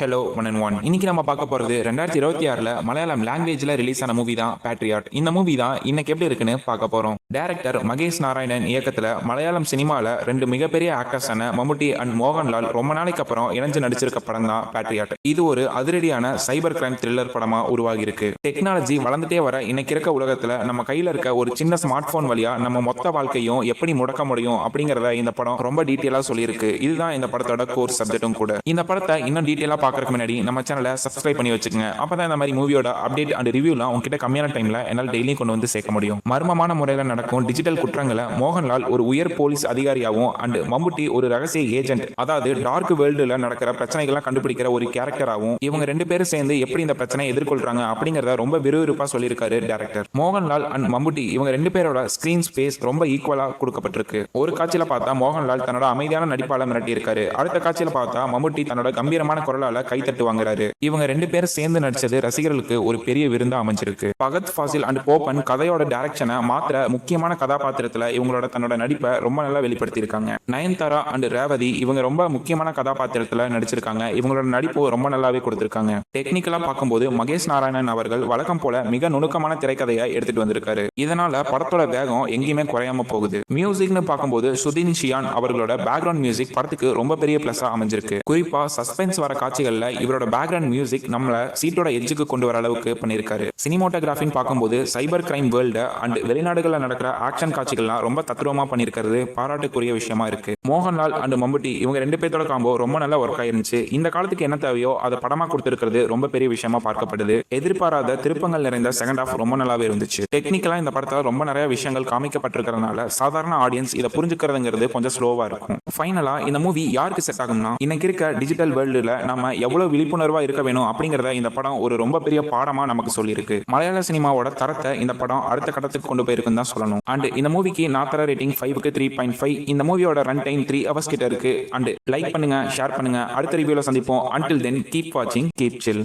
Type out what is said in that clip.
Hello 1 இன்னைக்கு நம்ம பார்க்க போறது 2026ல மலையாளம் லாங்குவேஜ்ல ரிலீஸ் ஆன மூவி தான் பேட்ரியாட். இந்த மூவி தான் இன்னைக்கு எப்படி இருக்குன்னு பார்க்க போறோம். டைரக்டர் மகேஷ் நாராயணன் இயக்கத்துல மலையாளம் சினிமால ரெண்டு மிகப்பெரிய ஆக்டர்ஸான மம்முட்டி அண்ட் மோகன்லால் ரொம்ப நாளைக்கு அப்புறம் இணைஞ்சு நடிச்சிருக்க படம் தான் பேட்ரியாட். இது ஒரு அதிரடியான சைபர் கிரைம் த்ரில்லர் படமா உருவாகி இருக்கு. டெக்னாலஜி வளர்ந்துட்டே வர இன்னைக்கு இருக்க உலகத்துல நம்ம கையில இருக்க ஒரு சின்ன ஸ்மார்ட் போன் வழியா நம்ம மொத்த வாழ்க்கையும் எப்படி முடக்க முடியும் அப்படிங்கறத இந்த படம் ரொம்ப டீட்டெயிலா சொல்லியிருக்கு. இதுதான் இந்த படத்தோட கோர் சப்ஜெக்டும் கூட. இந்த படத்தை இன்னும் டீட்டெயிலா பார்க்கறதுக்கு முன்னாடி நம்ம சேனலை சப்ஸ்கிரைப் பண்ணி வச்சுக்கோங்க. அப்பதான் இந்த மாதிரி மூவியோட அப்டேட் அண்ட் ரிவ்யூலாம் உங்ககிட்ட கம்மியான டைம்ல என்னால் டெய்லியும் கொண்டு வந்து சேர்க்க முடியும். மர்மமான முறையில் நடக்கும் டிஜிட்டல் குற்றங்களை மோகன்லால் ஒரு உயர் போலீஸ் அதிகாரியாகவும் அண்ட் மம்முட்டி ஒரு ரகசிய ஏஜென்ட், அதாவது டார்க் வேர்ல்டுல நடக்கிற பிரச்சனைகளை கண்டுபிடிக்கிற ஒரு கேரக்டராகவும் இவங்க ரெண்டு பேரும் சேர்ந்து எப்படி இந்த பிரச்சனையை எதிர்கொள்றாங்க அப்படிங்கறத ரொம்ப விறுவிறுப்பா சொல்லியிருக்காரு டைரக்டர். மோகன்லால் அண்ட் மம்முட்டி இவங்க ரெண்டு பேரோட ஸ்கிரீன் ஸ்பேஸ் ரொம்ப ஈக்குவலா கொடுக்கப்பட்டிருக்கு. ஒரு காட்சியில பார்த்தா மோகன்லால் தன்னோட அமைதியான நடிப்பால மிரட்டி இருக்காரு. அடுத்த காட்சியில பார்த்தா மம்முட்டி தன்னோட கம்பீரமான குரலால கைத்தட்டு வாங்குறாரு. இவங்க ரெண்டு பேரும் சேர்ந்து நடிச்சது ரசிகர்களுக்கு ஒரு பெரிய விருந்தா அமைஞ்சிருக்கு. பகத் ஃபாசில் அண்ட் போப்பன் கதையோட டைரக்ஷனை மாத்திர முக்கியமான கதாபாத்திரத்துல இவங்களோட தன்னோட நடிப்பை ரொம்ப நல்லா வெளிப்படுத்தி இருக்காங்க. நயன்தாரா அண்ட் ரேவதி இவங்க ரொம்ப முக்கியமான கதாபாத்திரத்துல நடிச்சிருக்காங்க. இவங்களோட நடிப்பு ரொம்ப நல்லாவே கொடுத்திருக்காங்க. டெக்னிக்கலா பார்க்கும்போது மகேஷ் நாராயணன் அவர்கள் வழக்கம் போல மிக நுணுக்கமான திரைக்கதையை எடுத்துட்டு வந்திருக்காரு. இதனால படத்தோட வேகம் எங்கேயுமே குறையாம போகுது. மியூசிக்னு பார்க்கும்போது சுதின் ஷியான் அவர்களோட பேக்ரவுண்ட் மியூசிக் படத்துக்கு ரொம்ப பெரிய பிளஸா அமைஞ்சிருக்கு. குறிப்பா சஸ்பென்ஸ் வர காட்சிகள்ல இவரோட பேக்ரவுண்ட் மியூசிக் நம்மள சீட்டோட எட்ஜுக்கு கொண்டு வர அளவுக்கு பண்ணியிருக்காரு. சினிமோட்டோகிராஃபின்னு பார்க்கும்போது சைபர் கிரைம் வேர்ல்டு அண்ட் வெளிநாடுகளில் நடக்கிற ஆக்ஷன் காட்சிகள்லாம் ரொம்ப தத்ரூபமா பண்ணியிருக்கிறது பாராட்டுக்குரிய விஷயமா இருக்கு. மோகன்லால் அண்ட் மம்முட்டி இவங்க ரெண்டு பேர்த்தோட காம்போ ரொம்ப நல்லா ஒர்க் ஆயிருந்துச்சு. இந்த காலத்துக்கு என்ன தேவையோ அதை படமா கொடுத்திருக்கிறது ரொம்ப பெரிய விஷயமா பார்க்கப்படுது. எதிர்பாராத திருப்பங்கள் நிறைந்த செகண்ட் ஹாஃப் ரொம்ப நல்லாவே இருந்துச்சு. டெக்னிக்கலா இந்த படத்துல ரொம்ப நிறைய விஷயங்கள் காமிக்கப்பட்டிருக்கிறதுனால சாதாரண ஆடியன்ஸ் இதை புரிஞ்சுக்கிறதுங்கிறது கொஞ்சம் ஸ்லோவா இருக்கும். ஃபைனலா இந்த மூவி யாருக்கு செட் ஆகும்னா, இன்னைக்கு இருக்க டிஜிட்டல் வேர்ல்டுல நம்ம எவ்வளவு விழிப்புணர்வா இருக்க வேணும் அப்படிங்கறத இந்த படம் ஒரு ரொம்ப பெரிய பாடமா நமக்கு சொல்லியிருக்கு. மலையாள சினிமாவோட தரத்தை இந்த படம் அடுத்த கட்டத்துக்கு கொண்டு போயிருக்குன்னு தான் சொல்லணும். அண்ட் இந்த மூவிக்கு நான் தர ரேட்டிங் 5க்கு 3.5. இந்த மூவியோட ரன் டைம் 3 hours கிட்ட இருக்கு. அண்ட் லைக் பண்ணுங்க, ஷேர் பண்ணுங்க. அடுத்த ரிவ்யூல சந்திப்போம். until then keep watching, keep chill.